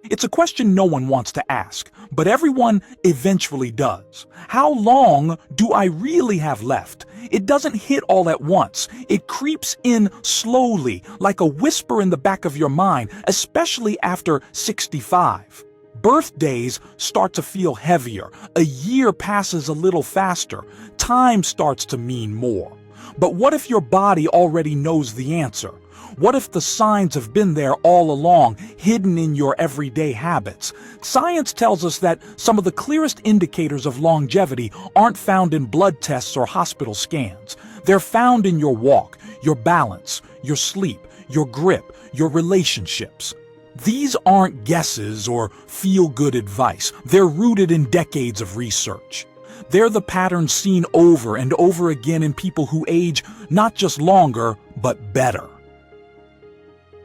It's a question no one wants to ask, but everyone eventually does. How long do I really have left? It doesn't hit all at once. It creeps in slowly, like a whisper in the back of your mind, especially after 65. Birthdays start to feel heavier. A year passes a little faster. Time starts to mean more. But what if your body already knows the answer? What if the signs have been there all along, hidden in your everyday habits? Science tells us that some of the clearest indicators of longevity aren't found in blood tests or hospital scans. They're found in your walk, your balance, your sleep, your grip, your relationships. These aren't guesses or feel-good advice. They're rooted in decades of research. They're the patterns seen over and over again in people who age not just longer, but better.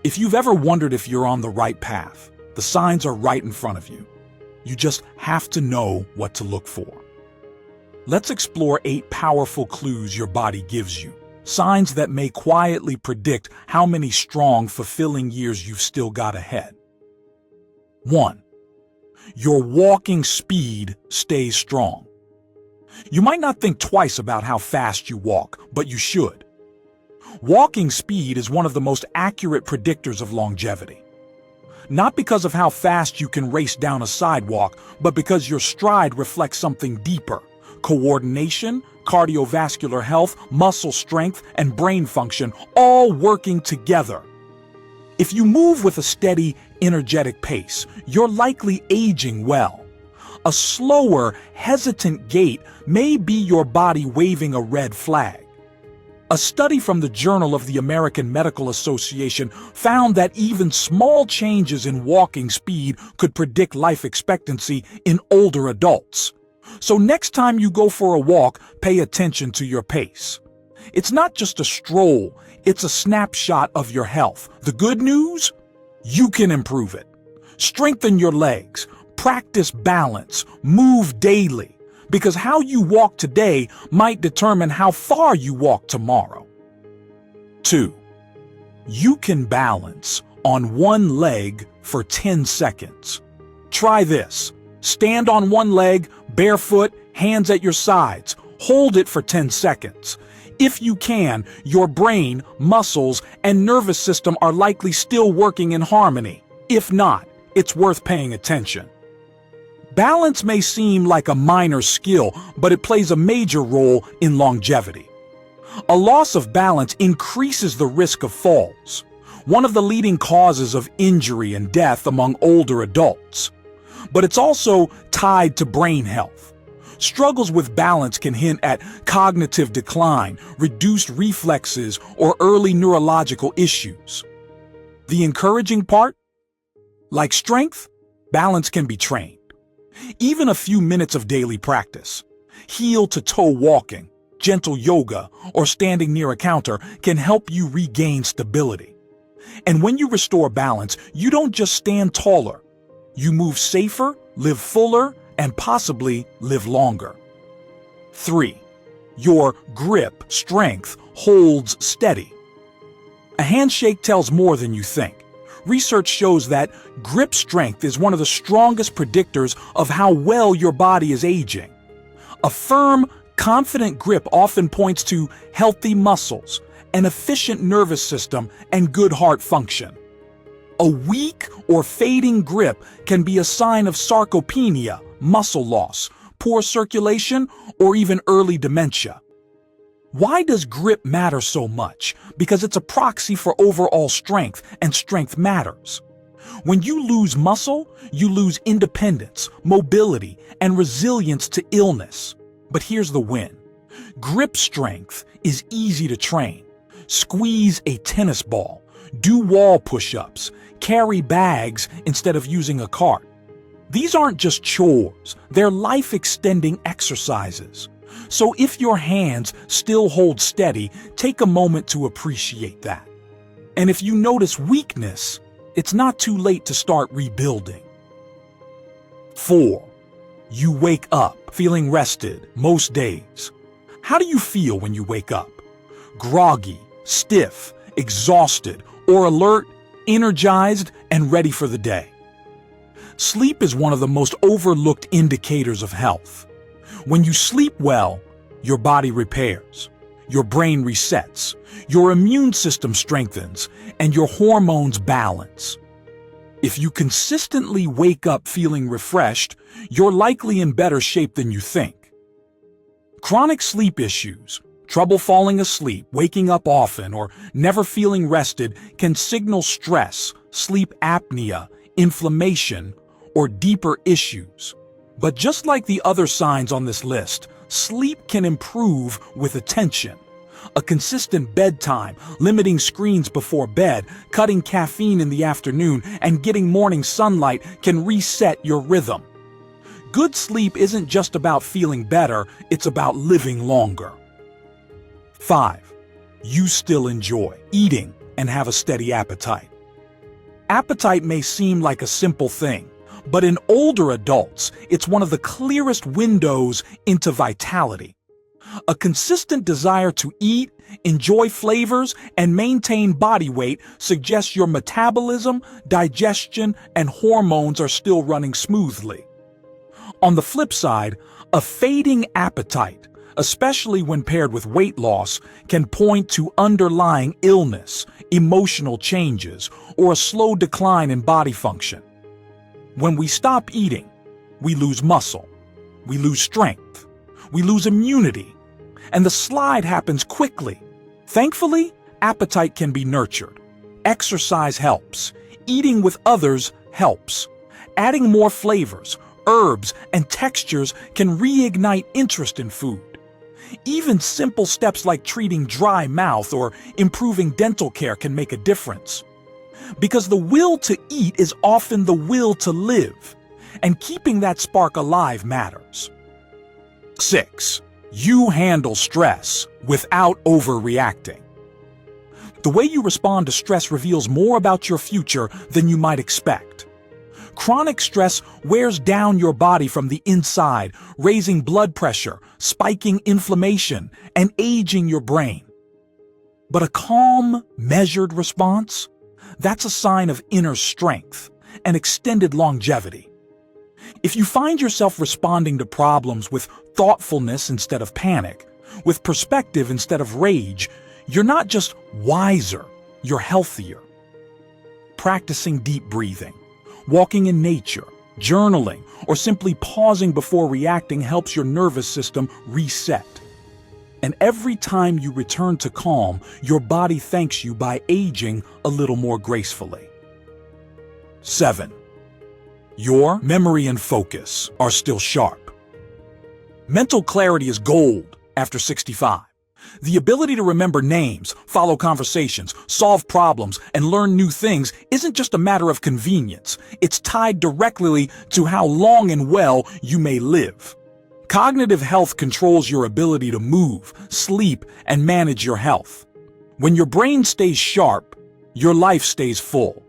If you've ever wondered if you're on the right path, the signs are right in front of you. You just have to know what to look for. Let's explore 8 powerful clues your body gives you. Signs that may quietly predict how many strong, fulfilling years you've still got ahead. 1. Your walking speed stays strong. You might not think twice about how fast you walk, but you should. Walking speed is one of the most accurate predictors of longevity. Not because of how fast you can race down a sidewalk, but because your stride reflects something deeper: coordination, cardiovascular health, muscle strength, and brain function, all working together. If you move with a steady, energetic pace, you're likely aging well. A slower, hesitant gait may be your body waving a red flag. A study from the Journal of the American Medical Association found that even small changes in walking speed could predict life expectancy in older adults. So next time you go for a walk, pay attention to your pace. It's not just a stroll, it's a snapshot of your health. The good news? You can improve it. Strengthen your legs, practice balance, move daily. Because how you walk today might determine how far you walk tomorrow. 2. You can balance on one leg for 10 seconds. Try this. Stand on one leg, barefoot, hands at your sides. Hold it for 10 seconds. If you can, your brain, muscles, and nervous system are likely still working in harmony. If not, it's worth paying attention. Balance may seem like a minor skill, but it plays a major role in longevity. A loss of balance increases the risk of falls, one of the leading causes of injury and death among older adults. But it's also tied to brain health. Struggles with balance can hint at cognitive decline, reduced reflexes, or early neurological issues. The encouraging part? Like strength, balance can be trained. Even a few minutes of daily practice, heel-to-toe walking, gentle yoga, or standing near a counter can help you regain stability. And when you restore balance, you don't just stand taller. You move safer, live fuller, and possibly live longer. 3. Your grip strength holds steady. A handshake tells more than you think. Research shows that grip strength is one of the strongest predictors of how well your body is aging. A firm, confident grip often points to healthy muscles, an efficient nervous system, and good heart function. A weak or fading grip can be a sign of sarcopenia, muscle loss, poor circulation, or even early dementia. Why does grip matter so much? Because it's a proxy for overall strength, and strength matters. When you lose muscle, you lose independence, mobility, and resilience to illness. But here's the win. Grip strength is easy to train. Squeeze a tennis ball, do wall push-ups, carry bags instead of using a cart. These aren't just chores, they're life-extending exercises. So if your hands still hold steady, take a moment to appreciate that. And if you notice weakness, it's not too late to start rebuilding. 4. You wake up feeling rested most days. How do you feel when you wake up? Groggy, stiff, exhausted, or alert, energized, and ready for the day? Sleep is one of the most overlooked indicators of health. When you sleep well, your body repairs, your brain resets, your immune system strengthens, and your hormones balance. If you consistently wake up feeling refreshed, you're likely in better shape than you think. Chronic sleep issues, trouble falling asleep, waking up often, or never feeling rested can signal stress, sleep apnea, inflammation, or deeper issues. But just like the other signs on this list, sleep can improve with attention. A consistent bedtime, limiting screens before bed, cutting caffeine in the afternoon, and getting morning sunlight can reset your rhythm. Good sleep isn't just about feeling better, it's about living longer. 5. You still enjoy eating and have a steady appetite. Appetite may seem like a simple thing, but in older adults, it's one of the clearest windows into vitality. A consistent desire to eat, enjoy flavors, and maintain body weight suggests your metabolism, digestion, and hormones are still running smoothly. On the flip side, a fading appetite, especially when paired with weight loss, can point to underlying illness, emotional changes, or a slow decline in body function. When we stop eating, we lose muscle, we lose strength, we lose immunity, and the slide happens quickly. Thankfully, appetite can be nurtured. Exercise helps. Eating with others helps. Adding more flavors, herbs, and textures can reignite interest in food. Even simple steps like treating dry mouth or improving dental care can make a difference. Because the will to eat is often the will to live, and keeping that spark alive matters. 6. You handle stress without overreacting. The way you respond to stress reveals more about your future than you might expect. Chronic stress wears down your body from the inside, raising blood pressure, spiking inflammation, and aging your brain. But a calm, measured response? That's a sign of inner strength and extended longevity. If you find yourself responding to problems with thoughtfulness instead of panic, with perspective instead of rage, you're not just wiser, you're healthier. Practicing deep breathing, walking in nature, journaling, or simply pausing before reacting helps your nervous system reset. And every time you return to calm, your body thanks you by aging a little more gracefully. 7. Your memory and focus are still sharp. Mental clarity is gold after 65. The ability to remember names, follow conversations, solve problems, and learn new things isn't just a matter of convenience. It's tied directly to how long and well you may live. Cognitive health controls your ability to move, sleep, and manage your health. When your brain stays sharp, your life stays full.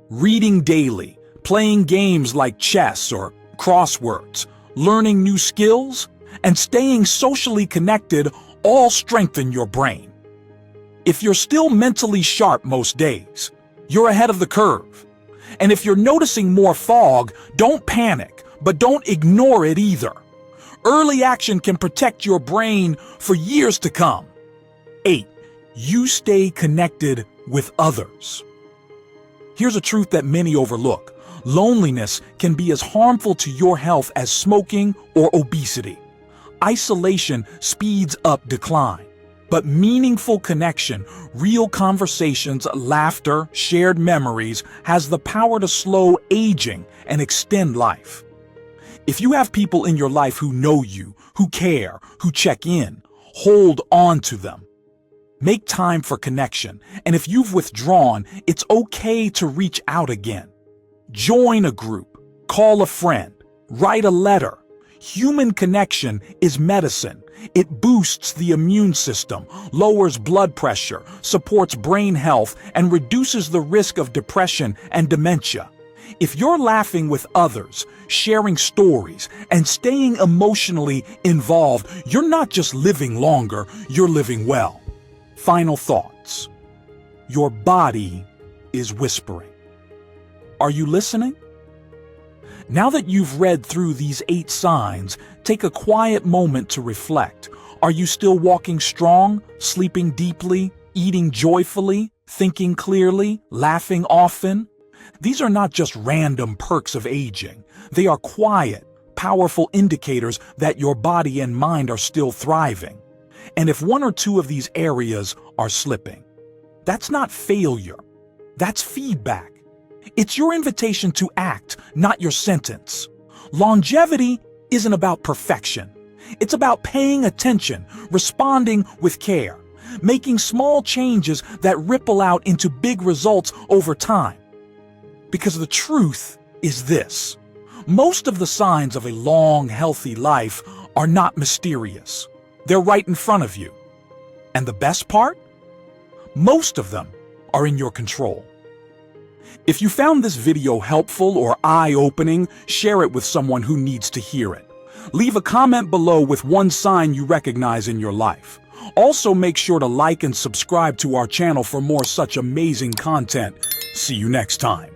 Reading daily, playing games like chess or crosswords, learning new skills, and staying socially connected all strengthen your brain. If you're still mentally sharp most days, you're ahead of the curve. And if you're noticing more fog, don't panic, but don't ignore it either. Early action can protect your brain for years to come. 8. You stay connected with others. Here's a truth that many overlook. Loneliness can be as harmful to your health as smoking or obesity. Isolation speeds up decline, but meaningful connection, real conversations, laughter, shared memories has the power to slow aging and extend life. If you have people in your life who know you, who care, who check in, hold on to them. Make time for connection, and if you've withdrawn, it's okay to reach out again. Join a group, call a friend, write a letter. Human connection is medicine. It boosts the immune system, lowers blood pressure, supports brain health, and reduces the risk of depression and dementia. If you're laughing with others, sharing stories, and staying emotionally involved, you're not just living longer, you're living well. Final thoughts. Your body is whispering. Are you listening? Now that you've read through these 8 signs, take a quiet moment to reflect. Are you still walking strong, sleeping deeply, eating joyfully, thinking clearly, laughing often? These are not just random perks of aging. They are quiet, powerful indicators that your body and mind are still thriving. And if 1 or 2 of these areas are slipping, that's not failure. That's feedback. It's your invitation to act, not your sentence. Longevity isn't about perfection. It's about paying attention, responding with care, making small changes that ripple out into big results over time. Because the truth is this: most of the signs of a long, healthy life are not mysterious. They're right in front of you. And the best part? Most of them are in your control. If you found this video helpful or eye-opening, share it with someone who needs to hear it. Leave a comment below with 1 sign you recognize in your life. Also, make sure to like and subscribe to our channel for more such amazing content. See you next time.